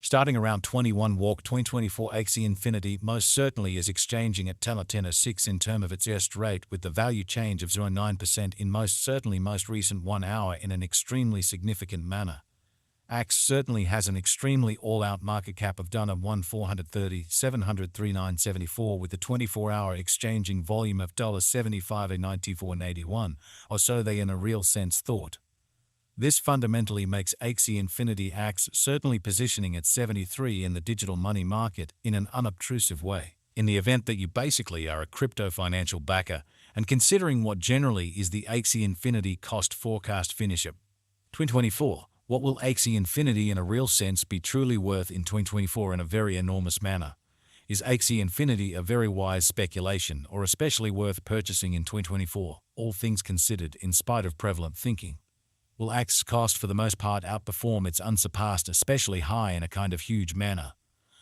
Starting around 21 walk 2024 Axie Infinity most certainly is exchanging at $10.06 in term of its erst rate with the value change of 0.9% in most recent 1 hour in an extremely significant manner. Axie certainly has an extremely all-out market cap of $1,430,700,3974 with the 24-hour exchanging volume of $75.94.81, or so they in a real sense thought. This fundamentally makes Axie Infinity Axie certainly positioning at 73 in the digital money market in an unobtrusive way. In the event that you basically are a crypto financial backer, and considering what generally is the Axie Infinity cost forecast finisher 2024, what will Axie Infinity in a real sense be truly worth in 2024 in a very enormous manner? Is Axie Infinity a very wise speculation or especially worth purchasing in 2024, all things considered in spite of prevalent thinking? Will Axie's cost for the most part outperform its unsurpassed especially high in a kind of huge manner?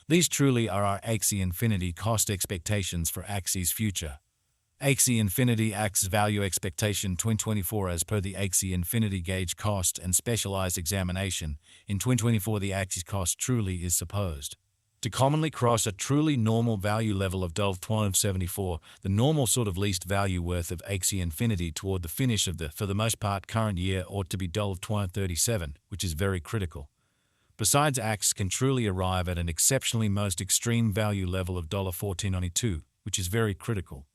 These truly are our Axie Infinity cost expectations for Axie's future. Axie Infinity Axie Value Expectation 2024 as per the Axie Infinity Gauge Cost and Specialized Examination, in 2024 the Axie's cost truly is supposed to commonly cross a truly normal value level of $12.74, the normal sort of least value worth of Axie Infinity toward the finish of the, for the most part, current year ought to be $12.37, which is very critical. Besides, Axie can truly arrive at an exceptionally most extreme value level of $14.92, which is very critical.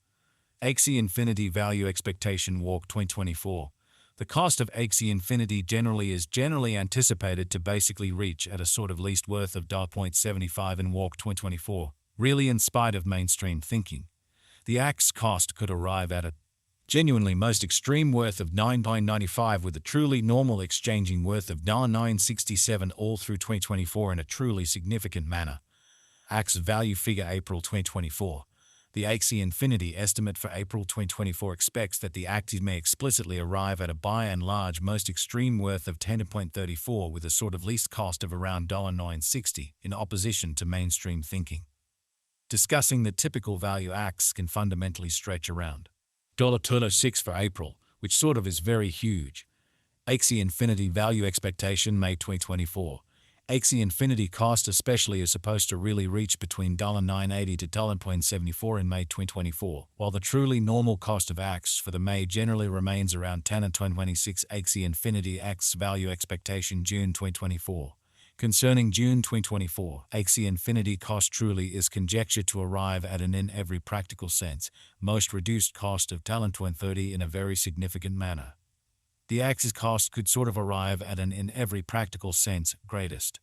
Axie Infinity Value Expectation Walk 2024. The cost of Axie Infinity is generally anticipated to basically reach at a sort of least worth of $0.75 in Walk 2024, really in spite of mainstream thinking. The Axie cost could arrive at a genuinely most extreme worth of $9.95 with a truly normal exchanging worth of $9.67 all through 2024 in a truly significant manner. Axie Value Figure April 2024. The Axie Infinity estimate for April 2024 expects that the Axie may explicitly arrive at a by and large most extreme worth of $10.34 with a sort of least cost of around $9.60 in opposition to mainstream thinking. Discussing the typical value Axie can fundamentally stretch around $2.06 for April, which sort of is very huge. Axie Infinity Value Expectation May 2024. Axie Infinity cost especially is supposed to really reach between $9.80 to $10.74 in May 2024, while the truly normal cost of Axie for the May generally remains around $10.26. Axie Infinity Axie Value Expectation June 2024. Concerning June 2024, Axie Infinity cost truly is conjectured to arrive at an in every practical sense, most reduced cost of $10.30 in a very significant manner. The Axie's cost could sort of arrive at an in every practical sense greatest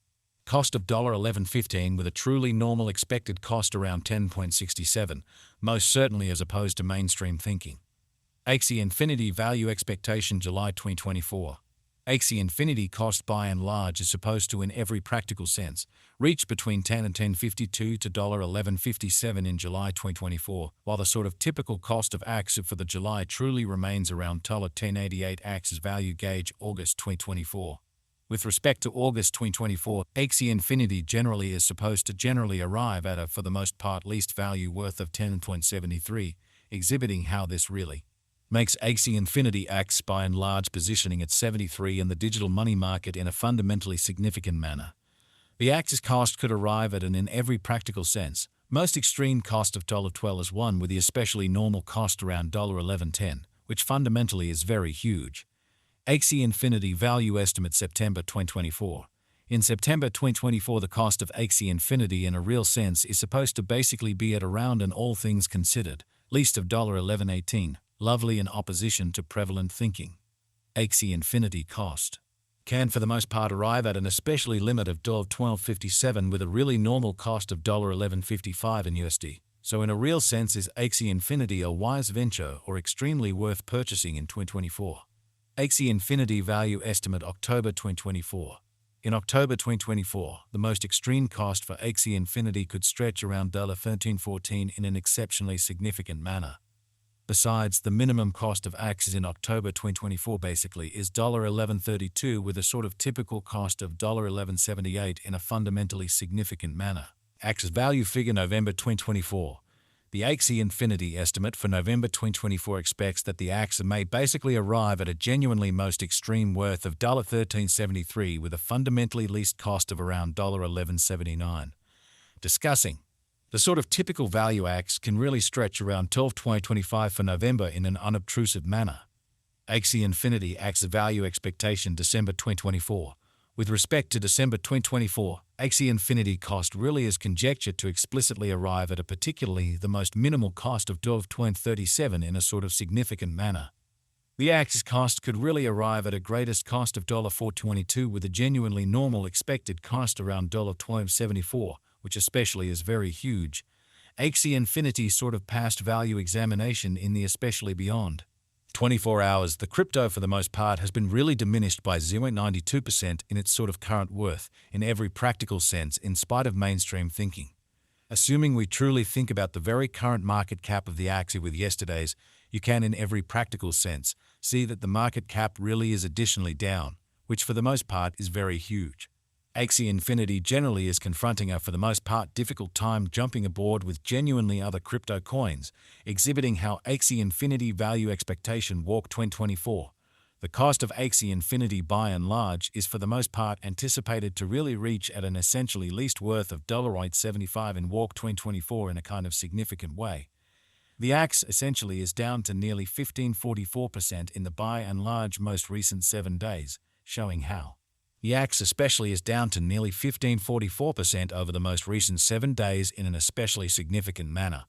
cost of $11.15 with a truly normal expected cost around $10.67, most certainly as opposed to mainstream thinking. Axie Infinity Value Expectation July 2024. Axie Infinity cost by and large is supposed to in every practical sense reach between $10 and $10.52 to $11.57 in July 2024, while the sort of typical cost of Axie for the July truly remains around $10.88. Axie's Value Gauge August 2024. With respect to August 2024, Axie Infinity generally is supposed to generally arrive at a for the most part least value worth of $10.73, exhibiting how this really makes Axie Infinity Axie by and large positioning at 73 in the digital money market in a fundamentally significant manner. The Axie's cost could arrive at an in every practical sense, most extreme cost of $12.1 with the especially normal cost around $11.10, which fundamentally is very huge. Axie Infinity Value Estimate September 2024. In September 2024, the cost of Axie Infinity in a real sense is supposed to basically be at around an all things considered, least of $11.18. Lovely in opposition to prevalent thinking. Axie Infinity cost can for the most part arrive at an especially limit of $12.57 with a really normal cost of $11.55 in USD. So in a real sense is Axie Infinity a wise venture or extremely worth purchasing in 2024. Axie Infinity Value Estimate October 2024. In October 2024, the most extreme cost for Axie Infinity could stretch around $13.14 in an exceptionally significant manner. Besides, the minimum cost of Axie in October 2024 basically is $11.32 with a sort of typical cost of $11.78 in a fundamentally significant manner. Axie Value Figure November 2024. The Axie Infinity estimate for November 2024 expects that the Axie may basically arrive at a genuinely most extreme worth of $13.73 with a fundamentally least cost of around $11.79. Discussing. The sort of typical value Axie can really stretch around 12/2025 for November in an unobtrusive manner. Axie Infinity Axie value expectation December 2024. With respect to December 2024, Axie Infinity cost really is conjectured to explicitly arrive at a particularly the most minimal cost of $12.37 in a sort of significant manner. The Axie cost could really arrive at a greatest cost of $4.22 with a genuinely normal expected cost around $12.74, which especially is very huge. Axie Infinity sort of past value examination in the especially beyond 24 hours, the crypto for the most part has been really diminished by 0.92% in its sort of current worth, in every practical sense, in spite of mainstream thinking. Assuming we truly think about the very current market cap of the Axie with yesterday's, you can in every practical sense see that the market cap really is additionally down, which for the most part is very huge. Axie Infinity generally is confronting a for the most part difficult time jumping aboard with genuinely other crypto coins, exhibiting how Axie Infinity value expectation walk 2024. The cost of Axie Infinity by and large is for the most part anticipated to really reach at an essentially least worth of $8.75 in walk 2024 in a kind of significant way. The Axie essentially is down to nearly 15.44% in the by and large most recent 7 days, showing how. The Axie especially is down to nearly 15.44% over the most recent 7 days in an especially significant manner.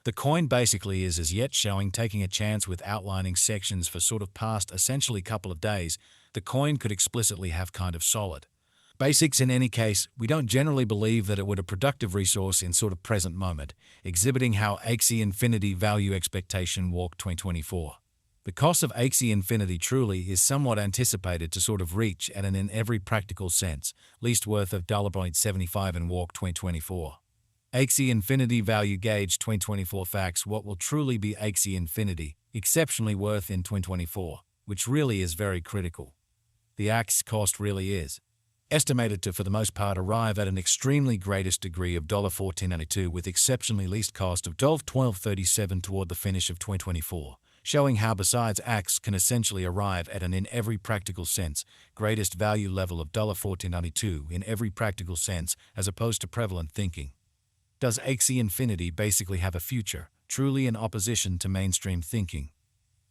The coin basically is as yet showing taking a chance with outlining sections for sort of past essentially couple of days. The coin could explicitly have kind of solid basics in any case. We don't generally believe that it would a productive resource in sort of present moment, exhibiting how Axie Infinity value expectation walk 2024. The cost of Axie Infinity truly is somewhat anticipated to sort of reach at an in every practical sense, least worth of $0.75 in walk 2024. Axie Infinity value gauge 2024 facts. What will truly be Axie Infinity exceptionally worth in 2024, which really is very critical. The Axie cost really is estimated to for the most part arrive at an extremely greatest degree of $14.92 with exceptionally least cost of $12.37 toward the finish of 2024. Showing how besides Axie can essentially arrive at an in every practical sense greatest value level of $14.92 in every practical sense as opposed to prevalent thinking. Does Axie Infinity basically have a future, truly in opposition to mainstream thinking?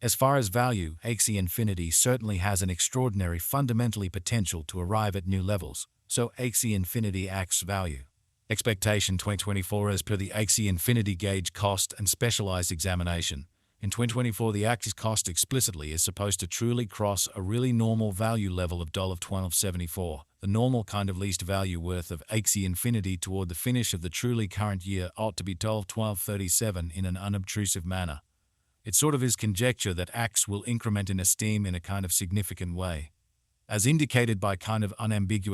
As far as value, Axie Infinity certainly has an extraordinary fundamentally potential to arrive at new levels, so Axie Infinity Axie value expectation 2024 as per the Axie Infinity gauge cost and specialized examination. In 2024, the Axie cost explicitly is supposed to truly cross a really normal value level of $12.74, the normal kind of least value worth of Axie Infinity toward the finish of the truly current year ought to be $12.37 in an unobtrusive manner. It sort of is conjecture that Axie will increment in esteem in a kind of significant way, as indicated by kind of unambiguous